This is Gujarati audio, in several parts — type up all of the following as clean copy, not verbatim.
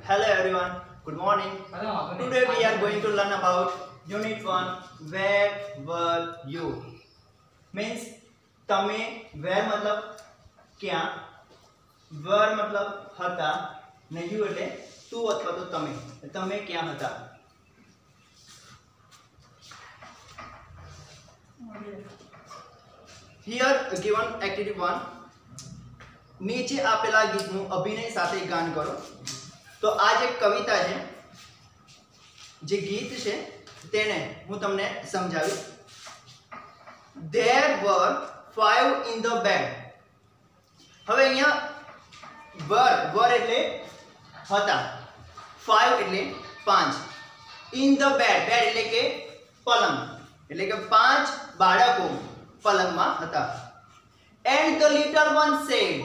Hello everyone, good morning. Today we are going to learn about Unit 1. Where were you? Means તમે where मतलब क्या, were मतलब હતા ને you એટલે તું અથવા તો તમે ક્યાં હતા. Here given activity 1. નીચે આપેલા ગીતનું અભિનય સાથે ગાન કરો. તો આ જે કવિતા છે, જે ગીત છે તેને હું તમને સમજાવીશ. There were 5 in the bed. હવે અહીંયા were એટલે હતા, 5 એટલે 5, in the bed એટલે કે પલંગ, એટલે કે 5 બાળકો પલંગમાં હતા. And the little one said,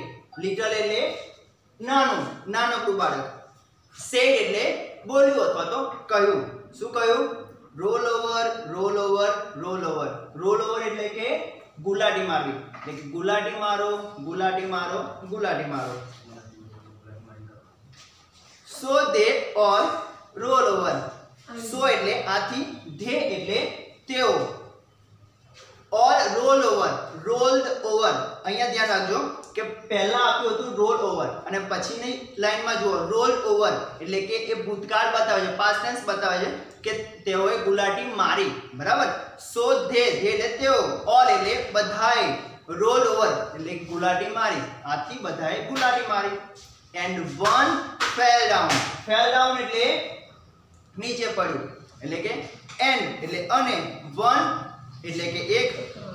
little એટલે નાનકડું બાળક, said એટલે બોલ્યું અથવા તો કહ્યું. શું કહ્યું? Roll over roll over roll over. Roll over એટલે કે ગુલાટી મારવી, એટલે કે ગુલાટી મારો ગુલાટી મારો ગુલાટી મારો. So they all roll over. So એટલે આથી, they એટલે તેઓ, all roll over, rolled over. અહીંયા ધ્યાન રાખજો કે પહેલા આપ્યું હતું રોલ ઓવર અને પછીની લાઈનમાં જુઓ રોલ ઓવર એટલે કે એ ભૂતકાળ બતાવે છે, પાસ્ટ ટેન્સ બતાવે છે કે તેઓએ ગુલાટી મારી. બરાબર. સો ધે એટલે તેઓ, ઓલ એટલે બધાએ, રોલ ઓવર એટલે ગુલાટી મારી, આથી બધાએ ગુલાટી મારી. And one fell down. Fell down એટલે નીચે પડ્યું, એટલે કે એન્ડ એટલે અને, વન એટલે કે એક,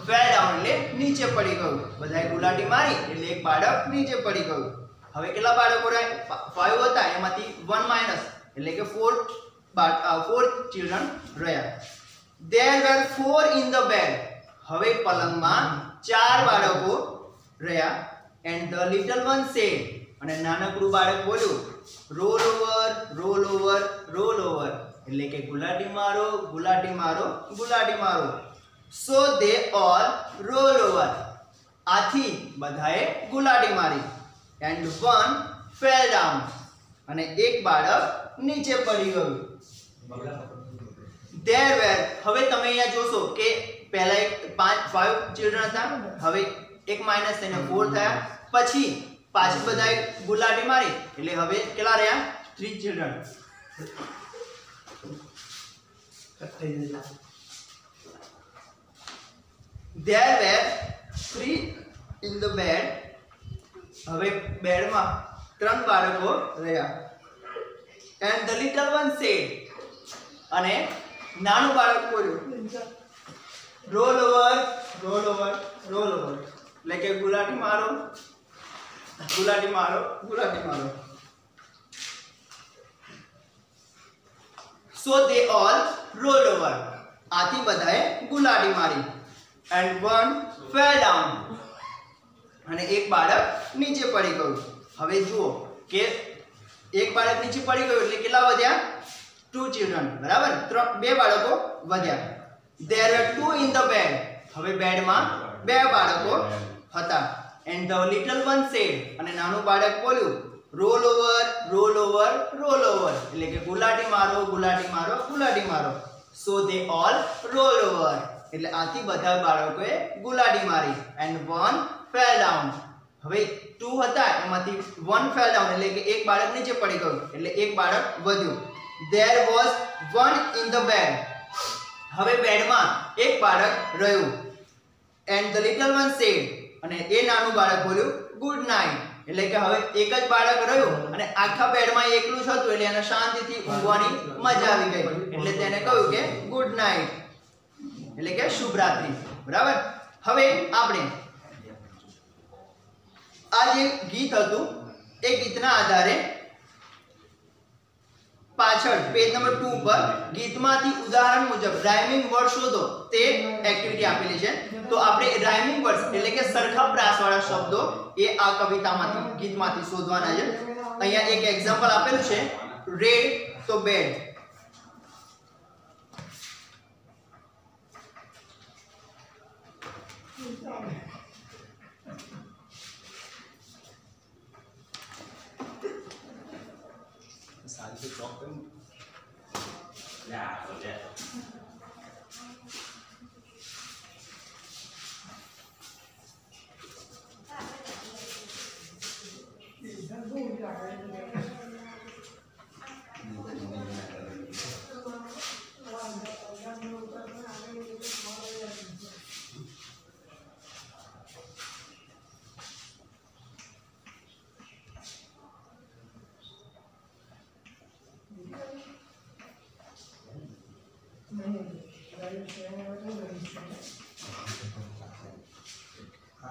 ફેલ ડાઉન એટલે નીચે પડી ગયું. બધાએ ગુલાટી મારી એટલે એક બાળક નીચે પડી ગયું. હવે કેટલા બાળકો રહ્યા? 5 હતા, એમાંથી 1 માઈનસ એટલે કે 4 ચિલ્ડ્રન રહ્યા. There were 4 in the bed. હવે પલંગમાં 4 બાળકો રહ્યા. And the little one said, અને નાનકડું બાળક બોલ્યું, roll over roll over roll over, એટલે કે ગુલાટી મારો ગુલાટી મારો ગુલાટી મારો. So they all roll over. આથી બધાએ ગુલાટી મારી. And one fell down. અને એક બાળક નીચે પડી ગયું. There were, હવે તમે અહીંયા જોશો કે પહેલા 5 ચિલ્ડ્રન હતા, હવે એક માઈનસ થઈને 4 થયા, પછી પાછી બધાએ ગુલાટી મારી એટલે હવે કેટલા રહ્યા? 3 children. There were 3 in the bed. હવે બેડમાં 3 બાળકો રહ્યા. And the little one said, અને નાનું બાળક બોલ્યું, roll over roll over roll over, એટલે કે ગુલાટી મારો ગુલાટી મારો ગુલાટી મારો. So they all rolled over. આથી બધાએ ગુલાટી મારી. And one fell down. અને એક બાળક નીચે પડી ગયું. હવે જુઓ કે એક બાળક નીચે પડી ગયું એટલે કેટલા વધ્યા? 2 ચિલ્ડ્રન. બરાબર. 2 બાળકો વધ્યા. There were 2 in the bed. હવે બેડમાં 2 બાળકો હતા. And the little one said, અને નાનું બાળક બોલ્યું, roll over roll over roll over, એટલે કે ગુલાટી મારો ગુલાટી મારો ગુલાટી મારો. So they all roll over. એટલે આથી બધા બાળકોએ ગુલાટી મારી. And one fell down. હવે 2 હતા, એમાંથી 1 fell down એટલે કે એક બાળક નીચે પડી ગયું, એટલે એક બાળક વધ્યું. There was 1 in the bed. હવે બેડમાં એક બાળક રહ્યું. And the little one said, અને એ નાનું બાળક બોલ્યું, ગુડ નાઇટ, એટલે કે હવે એક જ બાળક રહ્યું અને આખા બેડમાં એકલું જ હતું, એટલે એને શાંતિથી ઊંઘવાની મજા આવી ગઈ, એટલે તેને કહ્યું કે ગુડ નાઇટ, એટલે કે શુભ રાત્રિ. બરાબર. હવે આપણે આ જે ગીત હતું એ ગીતના આધારે પાછળ પેજ નંબર 2 પર ગીતમાંથી ઉદાહરણ મુજબ રાઇમિંગ વર્ડ શોધો તે એક્ટિવિટી આપેલી છે. તો આપણે રાઇમિંગ વર્ડ્સ એટલે કે સરખા પ્રાસવાળા શબ્દો એ આ કવિતામાંથી ગીતમાંથી શોધવાના છે. અહીંયા એક એક્ઝામ્પલ આપેલું છે, રેડ તો બેડ.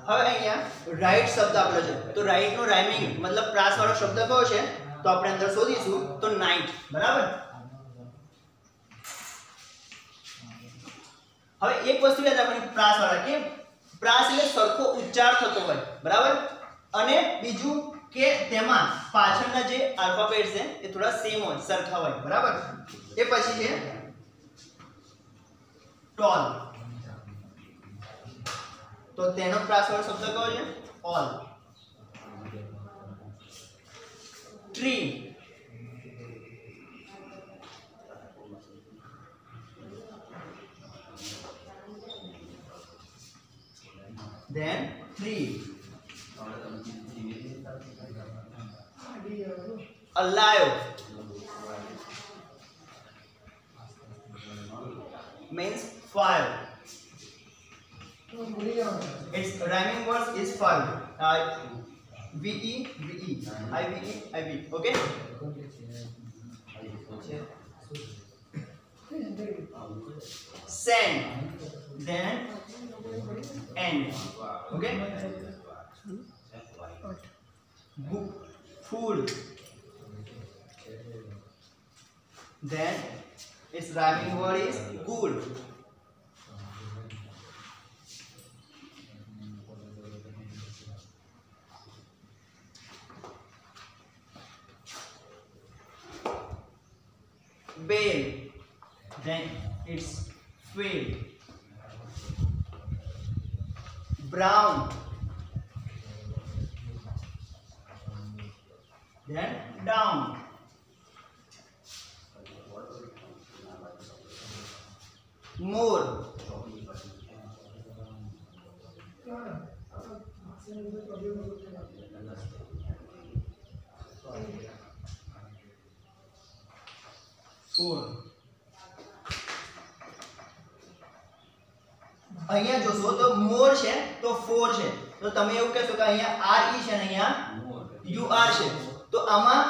હવે અહીંયા રાઈટ શબ્દ આપેલો છે તો રાઈટ નો રાઇમિંગ મતલબ પ્રાસ વાળો શબ્દ કયો છે તો આપણે અંદર શોધીશું તો નાઇટ બરાબર હવે એક વસ્તુ યાદ રાખવાની પ્રાસ વાળા કે પ્રાસ એટલે સરખો ઉચ્ચાર થતો હોય બરાબર અને બીજું કે તેમાં પાછળના જે આલ્ફાબેટ છે એ થોડા સેમ હોય સરખા હોય બરાબર એ પછી છે ટોલ તો તેનો પ્રાસવાળો શબ્દ કયો છે all tree then tree alive means fire. Its rhyming words is fire. V E V E I V E I V. Okay. Sand. Then end. Okay. Book. Food. Then its rhyming word is good. Bale, then it's fade. Brown, then down. More, four. અહીંયા જોશો તો મોર છે તો ફોર છે તો તમે એવું કહેશો કે અહીંયા આર ઈ છે અને અહીંયા યુ આર છે તો આમાં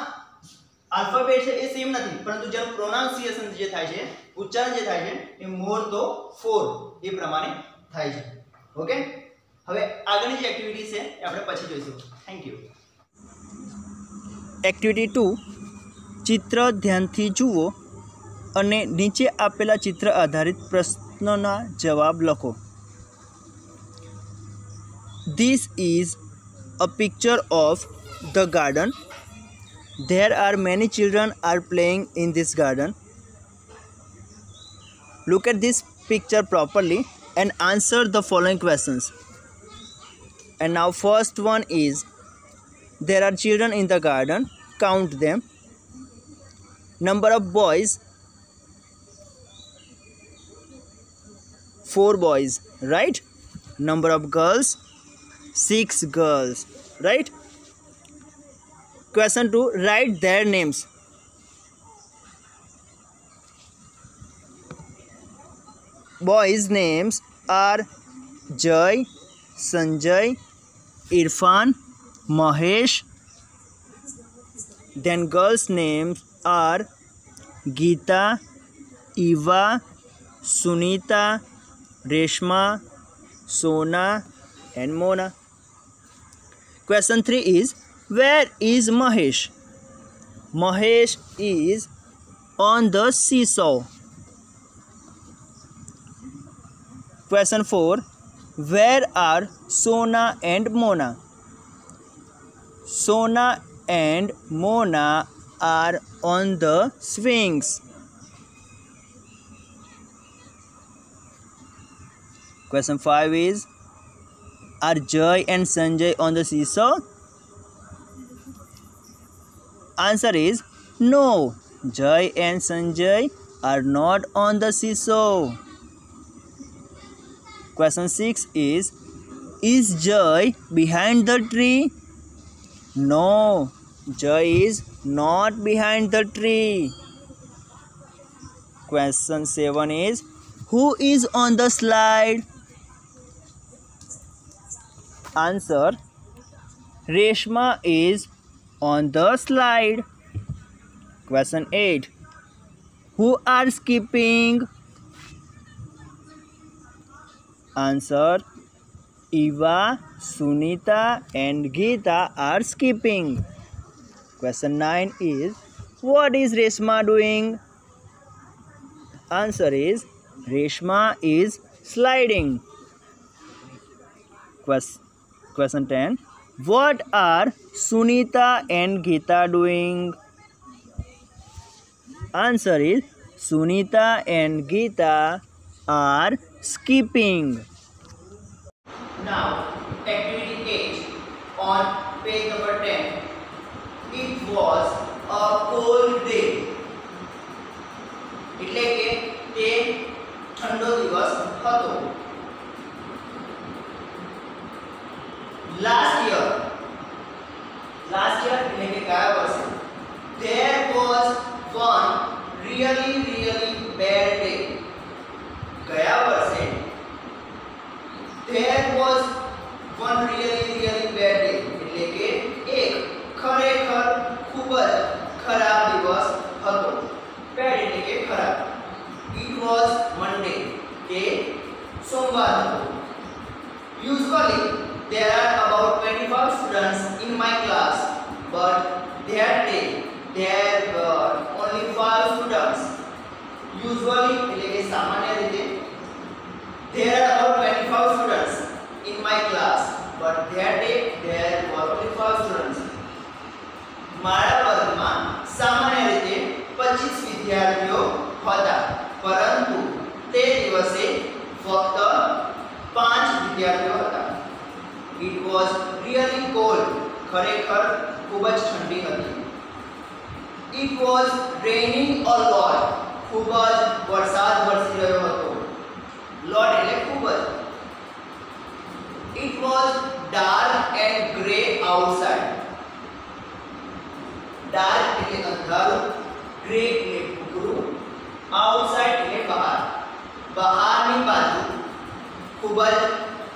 આલ્ફાબેટ છે એ સેમ નથી પરંતુ જેનું પ્રોનાઉન્સિએશન જે થાય છે ઉચ્ચારણ જે થાય છે એ મોર તો ફોર એ પ્રમાણે થાય છે ઓકે હવે આગળની જે એક્ટિવિટી છે એ આપણે પછી જોઈશું થેન્ક યુ એક્ટિવિટી 2 ચિત્ર ધ્યાનથી જુઓ અને નીચે આપેલા ચિત્ર આધારિત પ્રશ્નોના જવાબ લખો. This is a picture of the garden. There are many children are playing in this garden. Look at this picture properly and answer the following questions. And now first one is, there are children in the garden. Count them. Number of boys, 4 boys, right? Number of girls, 6 girls, right? Question 2, write their names. Boys names are Jay, Sanjay, Irfan, Mahesh. Then girls names are Geeta, Eva, Sunita, Reshma, Sona and Mona. Question 3 is, where is Mahesh? Mahesh is on the seesaw. Question 4, where are Sona and Mona? Sona and Mona are on the swings. Question 5 is, are Jay and Sanjay on the seesaw? Answer is no, Jay and Sanjay are not on the seesaw. Question 6 is Jay behind the tree? No, Jay is not behind the tree. Question 7 is who is on the slide? Answer: Reshma is on the slide. Question 8. Who are skipping? Answer: Eva, Sunita and Geeta are skipping. Question 9 is what is Reshma doing? Answer is Reshma is sliding. Question 10. What are Sunita and Geeta doing? Answer is Sunita and Geeta are skipping. Now, activity 8 on page number 10. It was a cold day. એટલે કે તે ઠંડો દિવસ હતો. Last year એટલે કે ગયા વર્ષે there was one really bad day. ગયા વર્ષે there was one really bad day એટલે કે એક ખરેખર ખૂબ જ ખરાબ દિવસ હતો. bad એટલે કે ખરાબ. it was Monday કે સોમવાર હતો. usually there are about 25 students in my class, but that day there were only 5 students. Usually એટલે કે સામાન્ય રીતે there are about 25 students in my class, but that day there were only 5 students. મારા વર્ગમાં સામાન્ય રીતે 25 વિદ્યાર્થીઓ હતા, પરંતુ તે દિવસે ફક્ત 5 વિદ્યાર્થીઓ હતા. It was really cold. ખરેખર ખૂબ જ ઠંડી હતી. It was raining a lot. ખૂબ જ વરસાદ વરસી રહ્યો હતો. lot એટલે ખૂબ જ. It was dark and grey outside. dark એટલે અંધારું, grey એટલે ભૂખરું, outside એટલે બહાર. બહારની બાજુ ખૂબ જ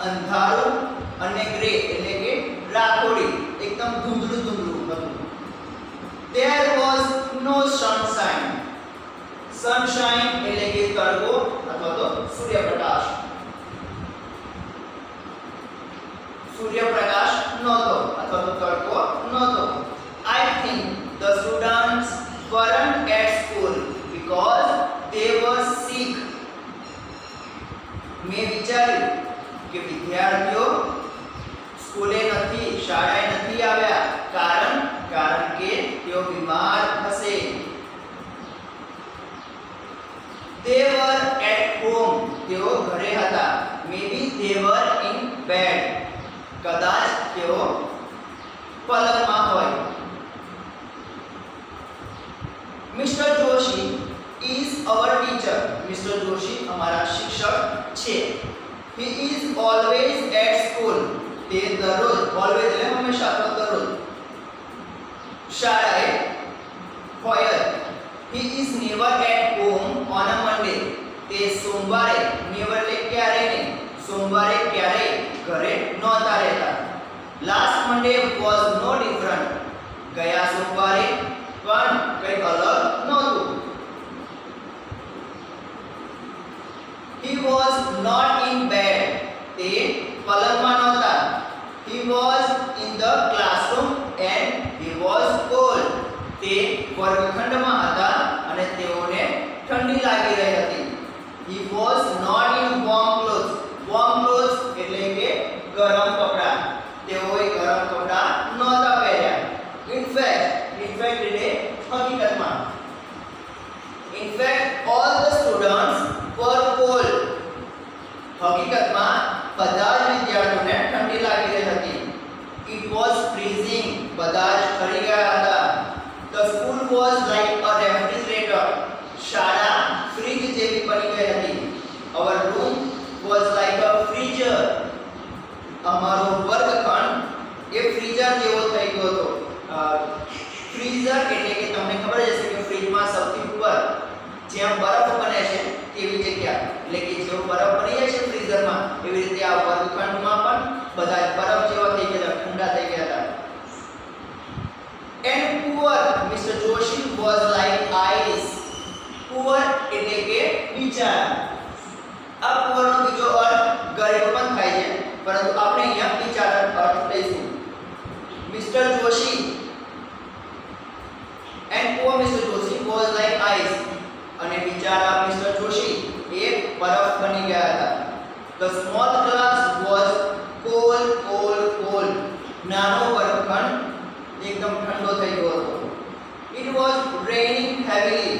અંધારું અને ગ્રે એટલે કે રાખોડી, એકદમ ધૂંધળું હતું. There was no sunshine. sunshine એટલે કે તડકો અથવા તો સૂર્યપ્રકાશ. સૂર્યપ્રકાશ નહોતો અથવા તો તડકો નહોતો. I think the students weren't at school because they were sick. મેં વિચાર્યું કે વિદ્યાર્થીઓ સ્કૂલે નથી, શાળાએ નથી આવ્યા, કારણ કે તેઓ બીમાર હશે. They were at home. તેઓ ઘરે હતા. Maybe they were in bed. કદાચ તેઓ પલંગમાં હોય. Mr. Joshi is our teacher. Mr. Joshi हमारा शिक्षक છે. He is always at school. તે દરરોજ always એટલે હંમેશા અથવા દરરોજ શાળાએ હોય. He is never at home on a Monday. તે સોમવારે never એટલે ક્યારે નહીં, સોમવારે ક્યારે ઘરે નહોતા રહેતા. Last Monday was no different. ગયા સોમવારે પણ કંઈ અલગ નહોતું. He was not in bed. તે પલંગમાં નહોતા. He was in the classroom and he was cold. તે વર્ગખંડમાં હતા અને તેઓને ઠંડી લાગી રહી હતી. He was not in warm clothes. Warm clothes એટલે કે ગરમ કપડા. તેઓએ ગરમ કપડા નહોતા પહેર્યા. In fact એટલે હકીકતમાં. In fact all the students were cold. હકીકતમાં બધા જ વિદ્યાર્થીઓને ઠંડી લાગી રહી હતી. It was freezing. બધા જ ઠરી ગયા હતા. The school was like a refrigerator. Freezer જેવો થઈ ગયો હતો. ફ્રીઝર એટલે કે તમને ખબર જ હશે કે ફ્રીજમાં સૌથી ઉપર જ્યાં બરફ બને છે તેવી જગ્યા, એટલે કે જેવો બરફ બની જાય છે ફ્રીઝરમાં એવી રીતે આ વર્ગખંડમાં પણ બધા બરફ જેવા થઈ ગયા, ઠંડા થઈ ગયા હતા. And poor Mr. Joshi was like ice. Poor એટલે કે બિચારા. આ poor નો બીજો અર્થ ગરીબ પણ થાય છે, પરંતુ આપણે અહીંયા બિચારા અર્થ લઈશું. Mr. Joshi and poor Mr. Joshi was like ice. અને બિચારા Mr. Joshi એ બરફ બની ગયા હતા. The small glass was cold. નાનો વર્ગખંડ એકદમ ઠંડો થઈ ગયો હતો. It was raining heavily.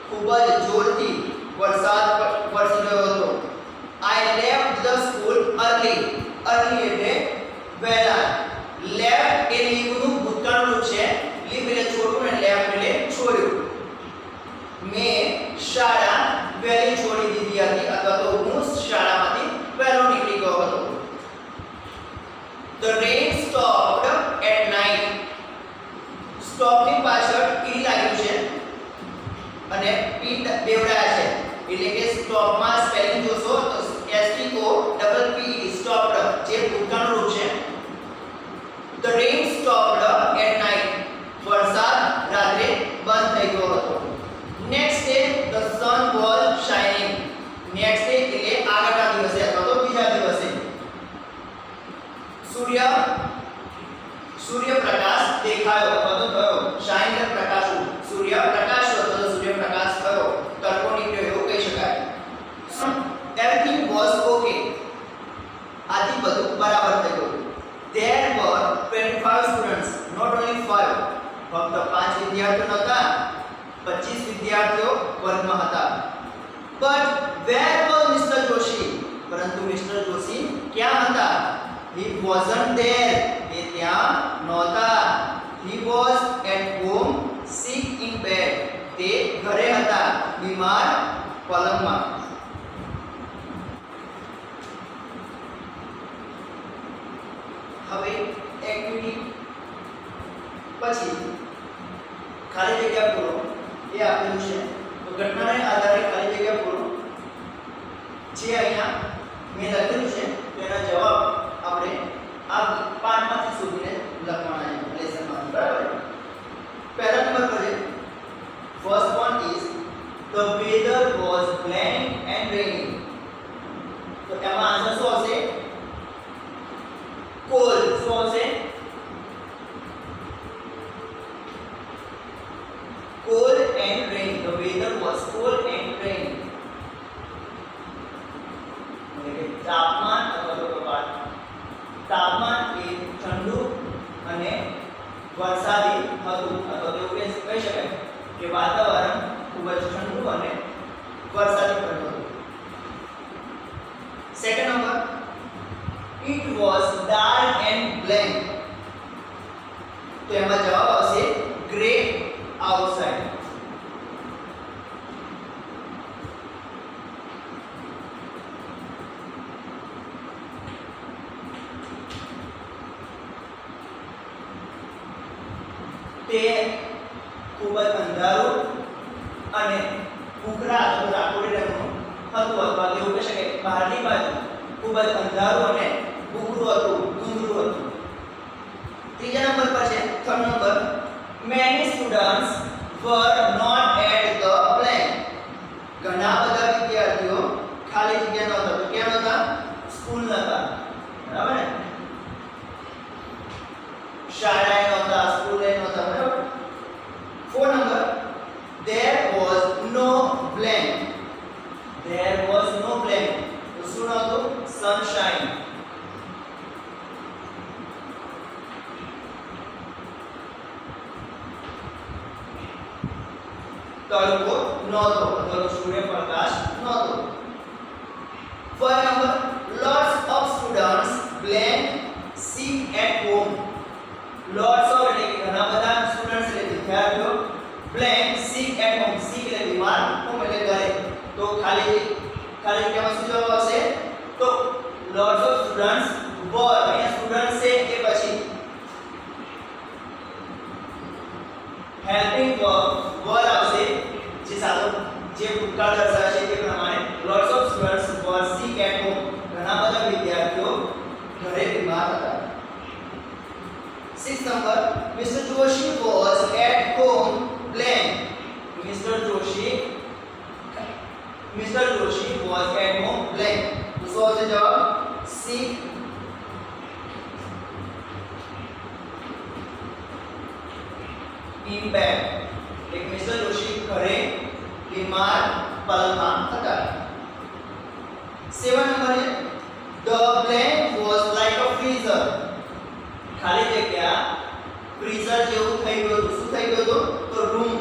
ખૂબ જ જોરથી વરસાદ વરસી રહ્યો હતો. I left the school early. Early એટલે વહેલા. Left એ લીવનું ભૂતકાળનું રૂપ છે. લીવ એટલે છોડવું અને left એટલે છોડ્યું. મેં શાળા વહેલી છોડી દીધી હતી, અથવા તો હું શાળામાંથી વહેલો નીકળી ગયો હતો. The rain stopped at night. Stop ની પાછળ ઈ લાગ્યું છે અને પી બેવડાયા છે, એટલે કે સ્ટોપ માં સ્પેલિંગ જોશો તો STOPPE stopped જે ભૂતકાળનું રૂપ છે. The rain stopped at night. વરસાદ રાત્રે બંધ થઈ ગયો હતો. Next day the sun was shining. Next day એટલે આગળના દિવસે અથવા તો બીજા દિવસે સૂર્યપ્રકાશ દેખાયો અથવા તો થયો. શાઇન એટલે પ્રકાશવું. સૂર્યપ્રકાશ અથવા તો સૂર્યપ્રકાશ થયો, તડકો નીકળ્યો એવું કહી શકાય. Everything was okay. આથી બધું બરાબર થઈ ગયું. There were 25 students, not only 5. ફક્ત 5 વિદ્યાર્થીઓ નહોતા, 25 વિદ્યાર્થીઓ વર્ગમાં હતા. But where was Mr. Joshi? પરંતુ મિસ્ટર જોશી ક્યાં હતા? He wasn't there. એ ત્યાં નહોતા. He was at home, sick in bed. તે ઘરે હતા, બીમાર પલંગમાં. હવે એક્ટિવિટી પછી ખાલી જગ્યા પૂરો એ આપેલું છે, તો ઘટનાને આધારે ખાલી જગ્યા પૂરો જે અહીંયા મેં લખેલું છે તેના જવાબ આપણે આ પાઠમાંથી શોધીને લખવાના છે લેસનમાંથી. બરાબર? પહેલા નંબર પર છે first one is the weather was blank and rainy. તો એમાં આન્સર શું આવશે? cold. શું આવશે? cold and rain. The weather was cold and rainy. તાપમાન અથવા તો તાપમાન એ ઠંડુ અને વરસાદી હતું, અથવા તો એવું કહી શકાય કે વાતાવરણ ખૂબ જ ઠંડુ અને વરસાદી પણ હતું. Second number, it was dark and blank. તો એમાં જવાબ આવશે ગ્રે outside. તે ખૂબ જ અંધારું અને ભૂખરા અથવા રાખોડી રંગનું હતું, અથવા એવું કહી શકાય બહારની બાજુ ખૂબ જ અંધારું અને ભૂખરું હતું, ધૂંધળું હતું. ત્રીજા નંબર પર છે third number, many students were not at the blank. ઘણા બધા વિદ્યાર્થીઓ ખાલી જગ્યા નહોતા. તો કેમ નહોતા? સ્કૂલ નહોતા. બરાબર ને? શાળાએ નહોતા, સ્કૂલે નહોતા. બરાબર? Fourth number, there was no blank. There was no blank. તો શું નહોતું? sunshine. તડકો નહોતો અથવા તો સૂર્યપ્રકાશ નહોતો. First number, lots of students blank sick at home. lots of એટલે કે ઘણા બધા સ્ટુડન્ટ્સ એટલે વિદ્યાર્થીઓ, blank sick at home. sick એટલે બીમાર, home એટલે ઘરે. તો ખાલી જગ્યામાં શું જવાબ આવશે? તો lots of students were, અહીંયા સ્ટુડન્ટ્સ છે એ પછી હેલ્પિંગ વર્બ આવશે જે સાદો જે ભૂતકાળ દર્શાવે છે તે પ્રમાણે lots of students were sick at home. ઘણા બધા વિદ્યાર્થીઓ ઘરે બીમાર હતા. 6 number Mr. Joshi was at home playing. Mr. Joshi was at home playing. तो सो से जवाब sick in bed. एक मिस्टर जोशी घरे बीमार पलंगમાં હતા. 7 नंबर है the blank was like a freezer. ખાલી જગ્યા ફ્રીઝર જેવું થઈ ગયું હતું. શું થઈ ગયું હતું? તો રૂમ.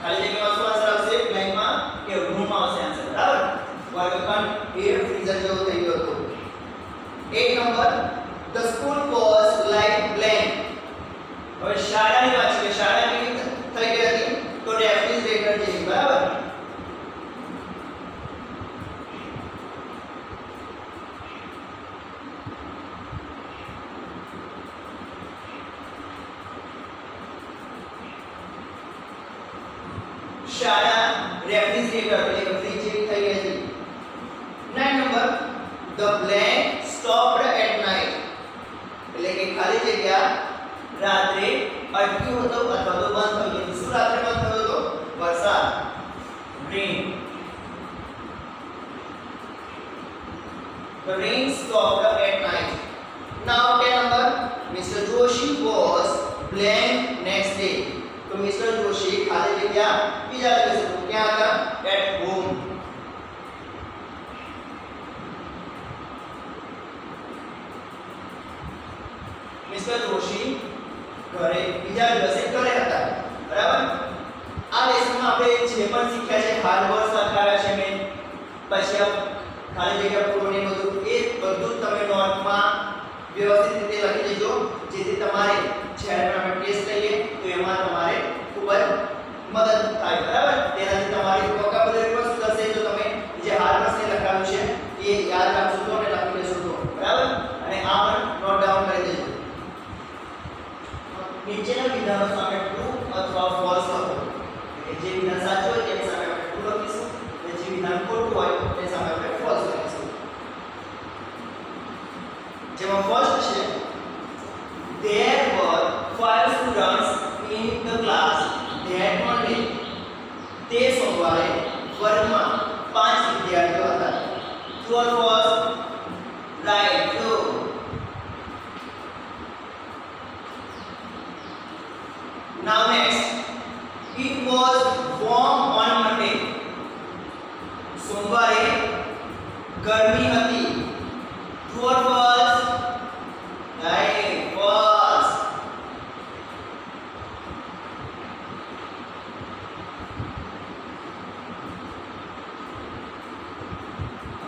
ખાલી જગ્યામાં શું આન્સર આવશે? બ્લેન્કમાં કે રૂમ આવશે આન્સર. બરાબર? વર્ગખંડ એર ફ્રીઝર જેવું થઈ ગયું હતું. 8 number the school was like blank. હવે શાળાની વાત છે. શાળા કેવી થઈ ગઈ હતી? તો રેફ્રિજરેટર જેવી. બરાબર? શાળા રેફ્રિજરેટર એટલે કે ફ્રીજ જેવી થઈ ગઈ હતી. 9 number the blank stopped at night. એટલે કે ખાલી જગ્યા રાત્રે અટક્યું હતું અથવા તો બંધ થઈ ગયું. શું રાત્રે બંધ થયો હતો? વરસાદ. રેન. The rain stopped at night. Now 10 number Mr. Joshi was blank next day. तो मिस्टर जोशी खाली जगह बीजा जगह से क्या था? at home. મિસ્ટર જોશી ઘરે બીજા દિવસે ઘરે હતા. બરાબર? આ લેસનમાં આપણે જે પણ શીખ્યા છે હાર્ડ વર્ડ્સ લખાવ્યા છે મેં પછી ખાલી જગ્યા પૂરો ને બધું એ બધું તમે નોટમાં વ્યવસ્થિત રીતે લખી લેજો જેથી તમારે જ્યારે આપણે ટેસ્ટ લઈએ તો એમાં તમારે ખૂબ જ મદદ થાય. બરાબર? તેનાથી તમારી વોકેબ્યુલરી પણ સુધરશે. જો તમે જે હાર્ડ વર્ડ્સ ને લખાવ્યું છે એ યાદ રાખશો તો અને લખી લેશો તો. બરાબર? અને આ પણ નોટ ડાઉન કરી દેજો. નીચેના વિધાનો સામે ટ્રુ અથવા ફોલ્સ લખો. જે વિધાન સાચું હોય તેની સામે આપણે ટ્રુ લખીશું અને જે વિધાન ખોટું હોય તેની સામે આપણે ફોલ્સ લખીશું. જેમાં ફર્સ્ટ છે there were 5 students in the class that Monday. તે સોમવારે વર્ગમાં 5 વિદ્યાર્થીઓ હતા. True or false? Right. True. Now next, it was warm on Monday. सोमवारे गर्मी હતી. True or false? Right, false.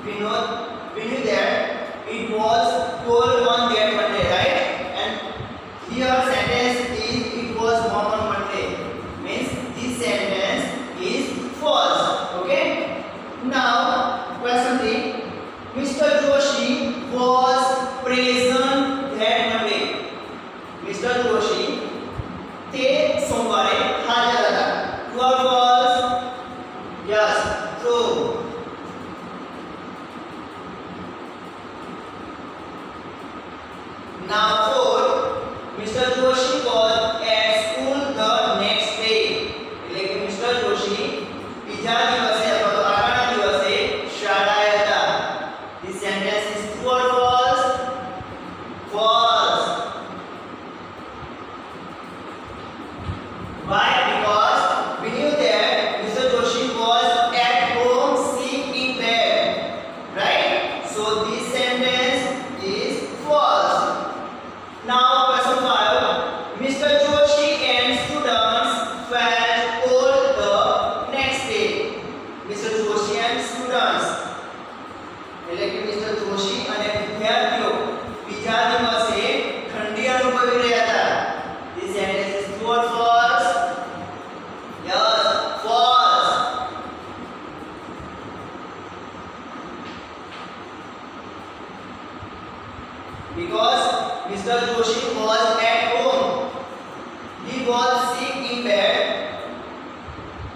We knew that it was cold on that Monday, right? And here sentence is it was warm on Monday. Means this sentence is false. Okay? Now question 3. Mr. Joshi was present that Monday. Mr. Joshi તે સોમવારે હાજર હતા. True or false? Yes, true. Now fourth, Mr. Joshi was at school the next day. એટલે કે મિસ્ટર જોશી બીજા દિવસે અથવા તો આગળના દિવસે શાળાએ હતા. This sentence is true or false? False. Why? Because we knew that Mr. Joshi was at home sick in bed. Right? So this sentence is false. Now question 5. Mr. Joshi and students felt cold the next day. Mr. Joshi and students એટલે કે મિસ્ટર જોશી અને વિદ્યાર્થીઓ બીજા દિવસે ઠંડી અનુભવી રહ્યા હતા. This sentence is true or false? Yes, false. Because Mr. Joshi was at home. He was sick in bed.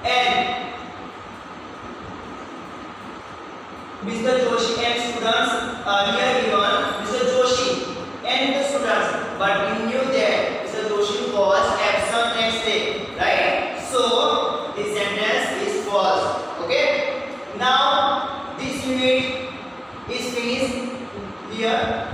And Mr. Joshi and students here given Mr. Joshi and the students, but we knew that Mr. Joshi was absent next day, right? So this sentence is false. Okay. Now this unit is finished here.